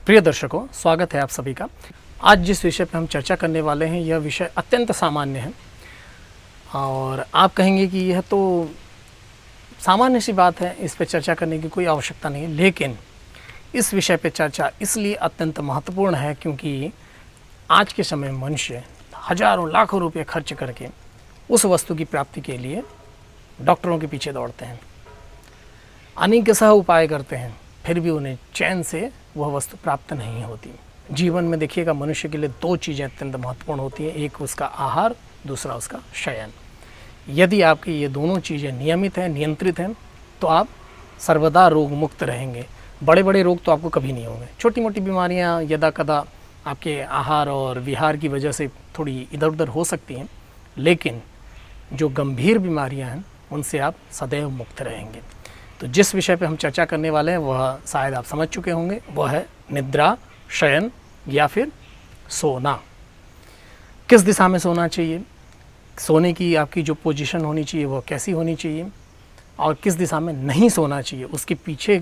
प्रिय दर्शकों, स्वागत है आप सभी का। आज जिस विषय पर हम चर्चा करने वाले हैं यह विषय अत्यंत सामान्य है और आप कहेंगे कि यह तो सामान्य सी बात है, इस पर चर्चा करने की कोई आवश्यकता नहीं है। लेकिन इस विषय पर चर्चा इसलिए अत्यंत महत्वपूर्ण है क्योंकि आज के समय मनुष्य हजारों लाखों रुपये खर्च करके उस वस्तु की प्राप्ति के लिए डॉक्टरों के पीछे दौड़ते हैं, अनेक सह उपाय करते हैं, फिर भी उन्हें चैन से वह वस्तु प्राप्त नहीं होती। जीवन में देखिएगा, मनुष्य के लिए दो चीज़ें अत्यंत महत्वपूर्ण होती हैं, एक उसका आहार, दूसरा उसका शयन। यदि आपकी ये दोनों चीज़ें नियमित हैं, नियंत्रित हैं, तो आप सर्वदा रोग मुक्त रहेंगे। बड़े बड़े रोग तो आपको कभी नहीं होंगे। छोटी मोटी बीमारियाँ यदा कदा आपके आहार और विहार की वजह से थोड़ी इधर उधर हो सकती हैं, लेकिन जो गंभीर बीमारियाँ हैं उनसे आप सदैव मुक्त रहेंगे। तो जिस विषय पे हम चर्चा करने वाले हैं वह शायद आप समझ चुके होंगे, वह है निद्रा, शयन या फिर सोना। किस दिशा में सोना चाहिए, सोने की आपकी जो पोजीशन होनी चाहिए वह कैसी होनी चाहिए और किस दिशा में नहीं सोना चाहिए, उसके पीछे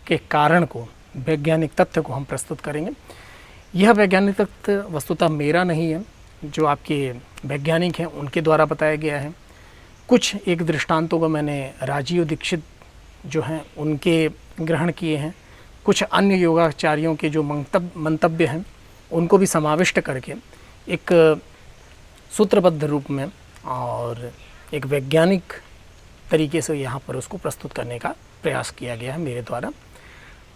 के कारण को, वैज्ञानिक तथ्य को हम प्रस्तुत करेंगे। यह वैज्ञानिक तथ्य वस्तुतः मेरा नहीं है, जो आपके वैज्ञानिक हैं उनके द्वारा बताया गया है। कुछ एक दृष्टांतों को मैंने राजीव दीक्षित जो हैं उनके ग्रहण किए हैं, कुछ अन्य योगाचार्यों के जो मंतव्य हैं उनको भी समाविष्ट करके एक सूत्रबद्ध रूप में और एक वैज्ञानिक तरीके से यहाँ पर उसको प्रस्तुत करने का प्रयास किया गया है मेरे द्वारा।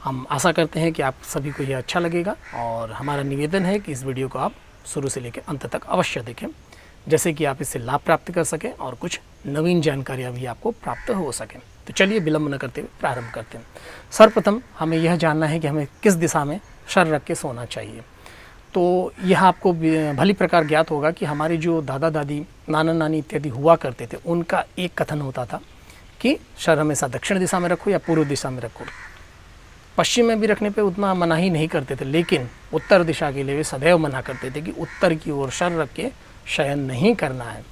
हम आशा करते हैं कि आप सभी को यह अच्छा लगेगा और हमारा निवेदन है कि इस वीडियो को आप शुरू से लेकर अंत तक अवश्य देखें, जैसे कि आप इससे लाभ प्राप्त कर सकें और कुछ नवीन जानकारियाँ भी आपको प्राप्त हो सकें। तो चलिए विलंब न करते हुए प्रारंभ करते हैं। सर्वप्रथम हमें यह जानना है कि हमें किस दिशा में सर रख के सोना चाहिए। तो यह आपको भली प्रकार ज्ञात होगा कि हमारे जो दादा दादी, नाना नानी इत्यादि हुआ करते थे, उनका एक कथन होता था कि सर हमेशा दक्षिण दिशा में रखो या पूर्व दिशा में रखो। पश्चिम में भी रखने पे उतना मनाही नहीं करते थे, लेकिन उत्तर दिशा के लिए वे सदैव मना करते थे कि उत्तर की ओर सर रख के शयन नहीं करना है।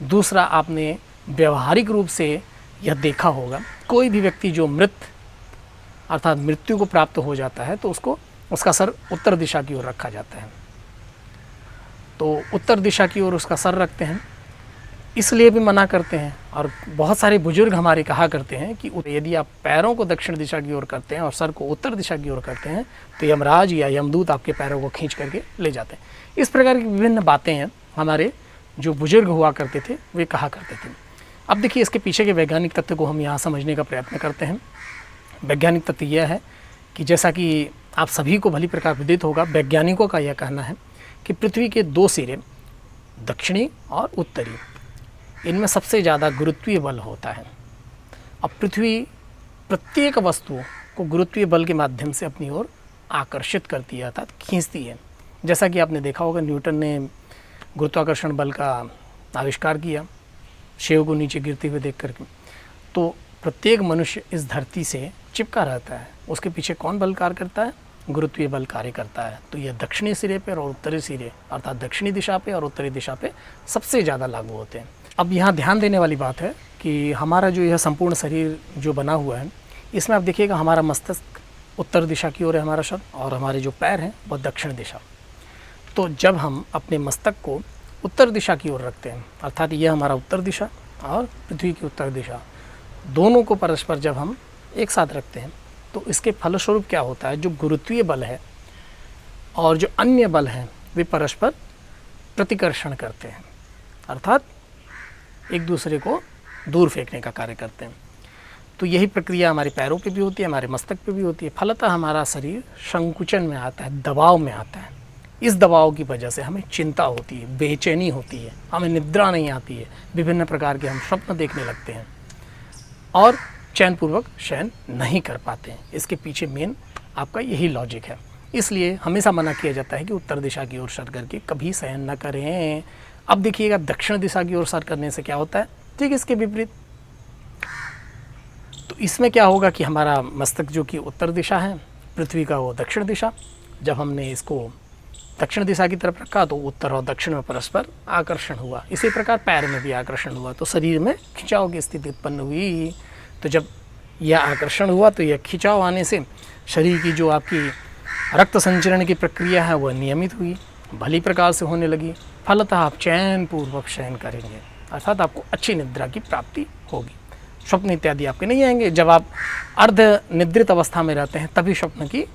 दूसरा, आपने व्यवहारिक रूप से यह देखा होगा, कोई भी व्यक्ति जो मृत अर्थात मृत्यु को प्राप्त हो जाता है तो उसका सर उत्तर दिशा की ओर रखा जाता है। तो उत्तर दिशा की ओर उसका सर रखते हैं, इसलिए भी मना करते हैं। और बहुत सारे बुजुर्ग हमारे कहा करते हैं कि यदि आप पैरों को दक्षिण दिशा की ओर करते हैं और सर को उत्तर दिशा की ओर करते हैं तो यमराज या यमदूत आपके पैरों को खींच करके ले जाते हैं। इस प्रकार की विभिन्न बातें हैं, हमारे जो बुजुर्ग हुआ करते थे वे कहा करते थे। अब देखिए, इसके पीछे के वैज्ञानिक तथ्य को हम यहाँ समझने का प्रयत्न करते हैं। वैज्ञानिक तथ्य यह है कि जैसा कि आप सभी को भली प्रकार विदित होगा, वैज्ञानिकों का यह कहना है कि पृथ्वी के दो सिरे, दक्षिणी और उत्तरी, इनमें सबसे ज़्यादा गुरुत्वीय बल होता है। अब पृथ्वी प्रत्येक वस्तु को गुरुत्वीय बल के माध्यम से अपनी ओर आकर्षित करती है अर्थात खींचती है। जैसा कि आपने देखा होगा, न्यूटन ने गुरुत्वाकर्षण बल का आविष्कार किया सेव को नीचे गिरते हुए देख करके। तो प्रत्येक मनुष्य इस धरती से चिपका रहता है, उसके पीछे कौन बल कार्य करता है? गुरुत्वीय बल कार्य करता है। तो यह दक्षिणी सिरे पर और उत्तरी सिरे अर्थात दक्षिणी दिशा पे और उत्तरी दिशा पे सबसे ज़्यादा लागू होते हैं। अब यहाँ ध्यान देने वाली बात है कि हमारा जो यह संपूर्ण शरीर जो बना हुआ है, इसमें आप देखिएगा हमारा मस्तिष्क उत्तर दिशा की ओर है, हमारा शरीर, और हमारे जो पैर हैं वह दक्षिण दिशा। तो जब हम अपने मस्तक को उत्तर दिशा की ओर रखते हैं, अर्थात यह हमारा उत्तर दिशा और पृथ्वी की उत्तर दिशा, दोनों को परस्पर जब हम एक साथ रखते हैं तो इसके फलस्वरूप क्या होता है, जो गुरुत्वीय बल है और जो अन्य बल हैं वे परस्पर प्रतिकर्षण करते हैं, अर्थात एक दूसरे को दूर फेंकने का कार्य करते हैं। तो यही प्रक्रिया हमारे पैरों पे भी होती है, हमारे मस्तक पे भी होती है। फलतः हमारा शरीर संकुचन में आता है, दबाव में आता है। इस दबाव की वजह से हमें चिंता होती है, बेचैनी होती है, हमें निद्रा नहीं आती है, विभिन्न प्रकार के हम स्वप्न देखने लगते हैं और चैनपूर्वक शयन नहीं कर पाते हैं। इसके पीछे मेन आपका यही लॉजिक है। इसलिए हमेशा मना किया जाता है कि उत्तर दिशा की ओर सर करके कभी शयन न करें। अब देखिएगा, दक्षिण दिशा की ओर सर करने से क्या होता है, ठीक इसके विपरीत। तो इसमें क्या होगा कि हमारा मस्तक जो कि उत्तर दिशा है, पृथ्वी का वो दक्षिण दिशा, जब हमने इसको दक्षिण दिशा की तरफ रखा तो उत्तर और दक्षिण में परस्पर आकर्षण हुआ। इसी प्रकार पैर में भी आकर्षण हुआ तो शरीर में खिंचाव की स्थिति उत्पन्न हुई। तो जब यह आकर्षण हुआ तो यह खिंचाव आने से शरीर की जो आपकी रक्त संचरण की प्रक्रिया है वह नियमित हुई, भली प्रकार से होने लगी, फलतः आप चैन पूर्वक शयन करेंगे, अर्थात आपको अच्छी निद्रा की प्राप्ति होगी। स्वप्न इत्यादि आपके नहीं आएंगे। जब आप अर्ध निद्रित अवस्था में रहते हैं तभी स्वप्न की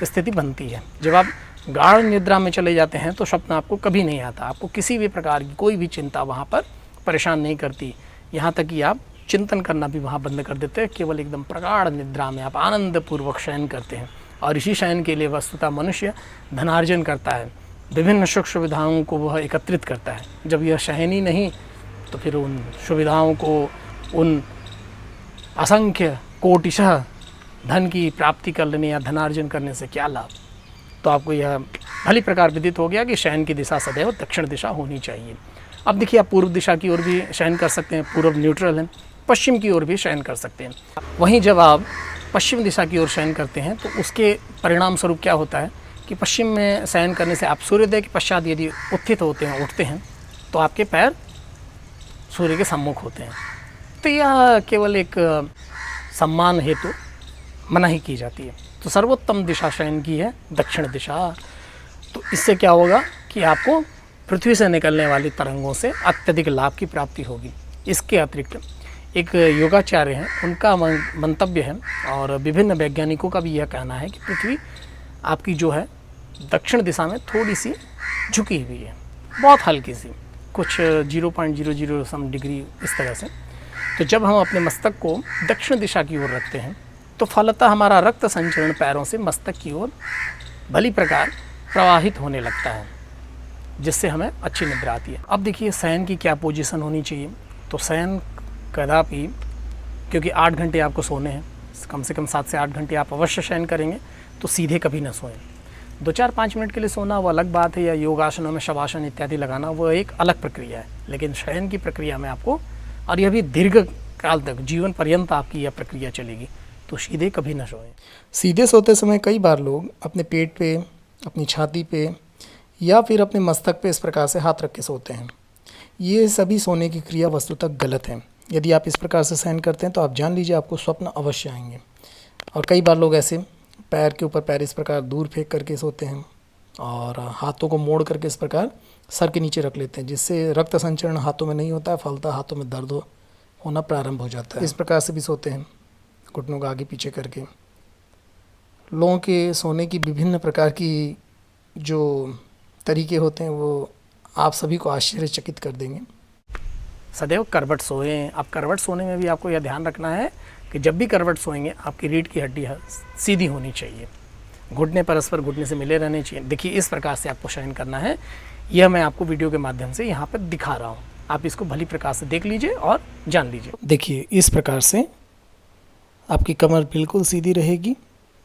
स्थिति बनती है। जब आप गाढ़ निद्रा में चले जाते हैं तो स्वप्न आपको कभी नहीं आता, आपको किसी भी प्रकार की कोई भी चिंता वहाँ पर परेशान नहीं करती, यहाँ तक कि आप चिंतन करना भी वहाँ बंद कर देते हैं। केवल एकदम प्रगाढ़ निद्रा में आप आनंद पूर्वक शयन करते हैं। और इसी शयन के लिए वस्तुतः मनुष्य धनार्जन करता है, विभिन्न सुख सुविधाओं को वह एकत्रित करता है। जब यह शयन ही नहीं तो फिर उन सुविधाओं को, उन असंख्य कोटिशः धन की प्राप्ति कर लेने या धनार्जन करने से क्या लाभ। तो आपको यह भली प्रकार विदित हो गया कि शयन की दिशा सदैव दक्षिण दिशा होनी चाहिए। अब देखिए, आप पूर्व दिशा की ओर भी शयन कर सकते हैं, पूर्व न्यूट्रल है, पश्चिम की ओर भी शयन कर सकते हैं। वहीं जब आप पश्चिम दिशा की ओर शयन करते हैं तो उसके परिणाम स्वरूप क्या होता है कि पश्चिम में शयन करने से आप सूर्योदय के पश्चात यदि उत्थित होते हैं, उठते हैं, तो आपके पैर सूर्य के सम्मुख होते हैं। तो यह केवल एक सम्मान हेतु मनाही की जाती है। तो सर्वोत्तम दिशा शयन की है दक्षिण दिशा। तो इससे क्या होगा कि आपको पृथ्वी से निकलने वाली तरंगों से अत्यधिक लाभ की प्राप्ति होगी। इसके अतिरिक्त एक योगाचार्य हैं, उनका मंतव्य है और विभिन्न वैज्ञानिकों का भी यह कहना है कि पृथ्वी आपकी जो है दक्षिण दिशा में थोड़ी सी झुकी हुई है, बहुत हल्की सी, कुछ 0.00 सम डिग्री इस तरह से। तो जब हम अपने मस्तक को दक्षिण दिशा की ओर रखते हैं तो फलतः हमारा रक्त संचरण पैरों से मस्तक की ओर भली प्रकार प्रवाहित होने लगता है, जिससे हमें अच्छी निद्रा आती है। अब देखिए, शयन की क्या पोजीशन होनी चाहिए। तो शयन कदापि, क्योंकि 8 घंटे आपको सोने हैं, कम से कम 7 से 8 घंटे आप अवश्य शयन करेंगे, तो सीधे कभी ना सोएं। 2-4-5 मिनट के लिए सोना वो अलग बात है, या योगासनों में शवासन इत्यादि लगाना वो एक अलग प्रक्रिया है। लेकिन शयन की प्रक्रिया में आपको, और यह भी दीर्घ काल तक, जीवन पर्यंत आपकी यह प्रक्रिया चलेगी, तो सीधे कभी ना सोएं। सीधे सोते समय कई बार लोग अपने पेट पे, अपनी छाती पे या फिर अपने मस्तक पे इस प्रकार से हाथ रख के सोते हैं। ये सभी सोने की क्रिया वस्तुतः गलत है। यदि आप इस प्रकार से शयन करते हैं तो आप जान लीजिए आपको स्वप्न अवश्य आएंगे। और कई बार लोग ऐसे पैर के ऊपर पैर इस प्रकार दूर फेंक करके सोते हैं और हाथों को मोड़ करके इस प्रकार सर के नीचे रख लेते हैं, जिससे रक्त संचरण हाथों में नहीं होता है, फलतः हाथों में दर्द होना प्रारंभ हो जाता है। इस प्रकार से भी सोते हैं, घुटनों को आगे पीछे करके। लोगों के सोने की विभिन्न प्रकार की जो तरीके होते हैं वो आप सभी को आश्चर्यचकित कर देंगे। सदैव करवट सोएं। अब करवट सोने में भी आपको यह ध्यान रखना है कि जब भी करवट सोएंगे आपकी रीढ़ की हड्डी सीधी होनी चाहिए, घुटने परस्पर घुटने से मिले रहने चाहिए। देखिए, इस प्रकार से आपको शयन करना है। यह मैं आपको वीडियो के माध्यम से यहाँ पर दिखा रहा हूँ, आप इसको भली प्रकार से देख लीजिए और जान लीजिए। देखिए, इस प्रकार से आपकी कमर बिल्कुल सीधी रहेगी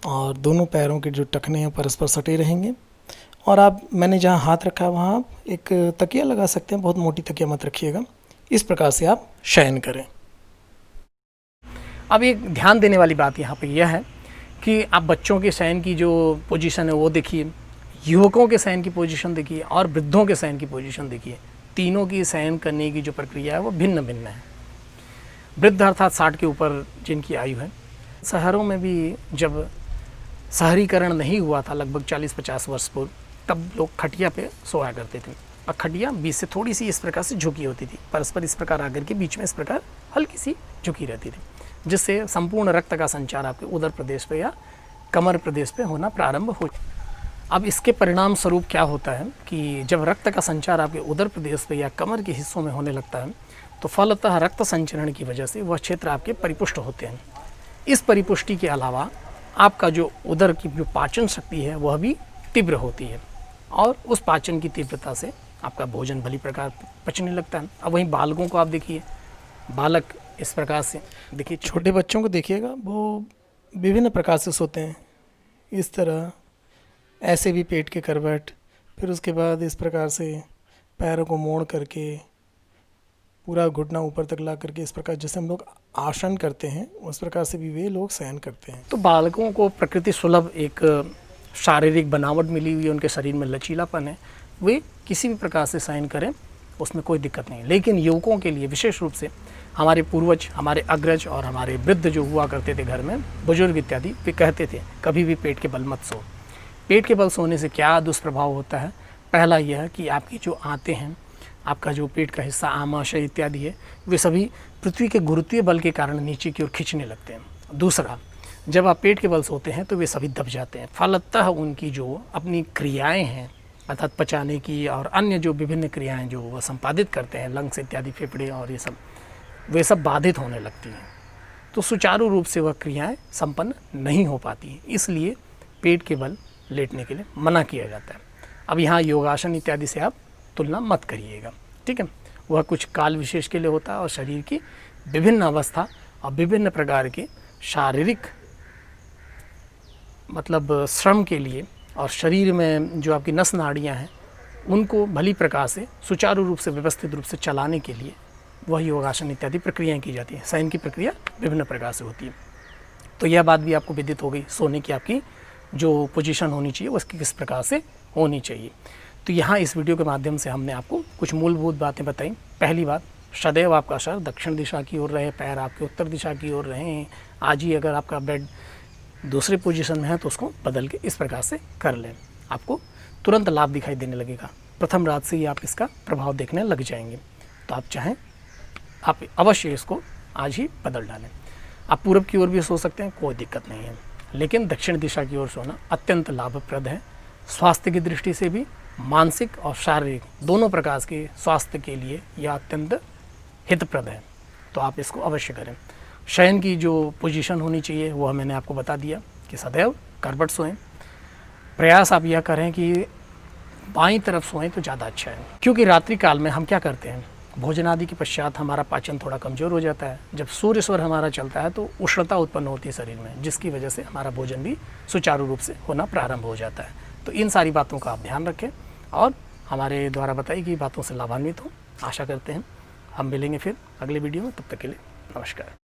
और दोनों पैरों के जो टखने हैं परस्पर सटे रहेंगे। और आप, मैंने जहाँ हाथ रखा है वहाँ आप एक तकिया लगा सकते हैं, बहुत मोटी तकिया मत रखिएगा। इस प्रकार से आप शयन करें। अब एक ध्यान देने वाली बात यहाँ पे यह है कि आप बच्चों के शयन की जो पोजीशन है वो देखिए, युवकों के शयन की पोजीशन देखिए और वृद्धों के शयन की पोजीशन देखिए। तीनों की शयन करने की जो प्रक्रिया है वो भिन्न भिन्न है। वृद्ध अर्थात 60 के ऊपर जिनकी आयु है, शहरों में भी जब शहरीकरण नहीं हुआ था लगभग 40-50 वर्ष पूर्व, तब लोग खटिया पे सोया करते थे और खटिया बीच से थोड़ी सी इस प्रकार से झुकी होती थी, परस्पर इस प्रकार आकर के बीच में इस प्रकार हल्की सी झुकी रहती थी, जिससे संपूर्ण रक्त का संचार आपके उदर प्रदेश पे या कमर प्रदेश पे होना प्रारंभ हो। अब इसके परिणाम स्वरूप क्या होता है कि जब रक्त का संचार आपके उदर प्रदेश पे या कमर के हिस्सों में होने लगता है तो फलतः रक्त संचरण की वजह से वह क्षेत्र आपके परिपुष्ट होते हैं। इस परिपुष्टि के अलावा आपका जो उदर की जो पाचन शक्ति है वह भी तीव्र होती है और उस पाचन की तीव्रता से आपका भोजन भली प्रकार पचने लगता है। अब वहीं बालकों को आप देखिए, बालक इस प्रकार से देखिए, छोटे बच्चों को देखिएगा, वो विभिन्न प्रकार से सोते हैं, इस तरह, ऐसे भी पेट के करवट, फिर उसके बाद इस प्रकार से पैरों को मोड़ करके पूरा घुटना ऊपर तक ला करके इस प्रकार जैसे हम लोग आसन करते हैं उस प्रकार से भी वे लोग शयन करते हैं। तो बालकों को प्रकृति सुलभ एक शारीरिक बनावट मिली हुई है, उनके शरीर में लचीलापन है, वे किसी भी प्रकार से शयन करें उसमें कोई दिक्कत नहीं। लेकिन युवकों के लिए विशेष रूप से हमारे पूर्वज, हमारे अग्रज और हमारे वृद्ध जो हुआ करते थे घर में, बुजुर्ग इत्यादि, वे कहते थे कभी भी पेट के बल मत सो। पेट के बल सोने से क्या दुष्प्रभाव होता है? पहला यह है कि आपकी जो आंतें हैं, आपका जो पेट का हिस्सा आमाशय इत्यादि है, वे सभी पृथ्वी के गुरुत्वीय बल के कारण नीचे की ओर खींचने लगते हैं। दूसरा, जब आप पेट के बल सोते हैं तो वे सभी दब जाते हैं, फलतः उनकी जो अपनी क्रियाएं हैं अर्थात पचाने की और अन्य जो विभिन्न क्रियाएं जो वह संपादित करते हैं, लंग्स इत्यादि, फेफड़े और ये सब, वे सब बाधित होने लगती हैं। तो सुचारू रूप से वह क्रियाएं संपन्न नहीं हो पाती, इसलिए पेट के बल लेटने के लिए मना किया जाता है। अब यहाँ योगासन इत्यादि से आप तुलना मत करिएगा, ठीक है। वह कुछ काल विशेष के लिए होता है और शरीर की विभिन्न अवस्था और विभिन्न प्रकार के शारीरिक मतलब श्रम के लिए और शरीर में जो आपकी नस नाड़ियाँ हैं उनको भली प्रकार से सुचारू रूप से व्यवस्थित रूप से चलाने के लिए वह योगासन इत्यादि प्रक्रियाएं की जाती हैं। शयन की प्रक्रिया विभिन्न प्रकार से होती है। तो यह बात भी आपको विदित हो गई, सोने की आपकी जो पोजीशन होनी चाहिए उसकी किस प्रकार से होनी चाहिए। तो यहाँ इस वीडियो के माध्यम से हमने आपको कुछ मूलभूत बातें बताई। पहली बात, सदैव आपका सर दक्षिण दिशा की ओर रहे, पैर आपके उत्तर दिशा की ओर रहें। आज ही अगर आपका बेड दूसरे पोजीशन में है तो उसको बदल के इस प्रकार से कर लें, आपको तुरंत लाभ दिखाई देने लगेगा। प्रथम रात से ही आप इसका प्रभाव देखने लग जाएंगे। तो आप चाहें आप अवश्य इसको आज ही बदल डालें। आप पूरब की ओर भी सो सकते हैं, कोई दिक्कत नहीं है, लेकिन दक्षिण दिशा की ओर सोना अत्यंत लाभप्रद है। स्वास्थ्य की दृष्टि से भी, मानसिक और शारीरिक दोनों प्रकार के स्वास्थ्य के लिए यह अत्यंत हितप्रद है। तो आप इसको अवश्य करें। शयन की जो पोजीशन होनी चाहिए वह मैंने आपको बता दिया कि सदैव करवट सोएं। प्रयास आप यह करें कि बाईं तरफ सोएं तो ज़्यादा अच्छा है, क्योंकि रात्रि काल में हम क्या करते हैं, भोजन आदि के पश्चात हमारा पाचन थोड़ा कमज़ोर हो जाता है। जब सूर्य स्वर हमारा चलता है तो उष्णता उत्पन्न होती है शरीर में, जिसकी वजह से हमारा भोजन भी सुचारू रूप से होना प्रारंभ हो जाता है। तो इन सारी बातों का आप ध्यान रखें और हमारे द्वारा बताई गई बातों से लाभान्वित हो। आशा करते हैं हम मिलेंगे फिर अगले वीडियो में। तब तक के लिए नमस्कार।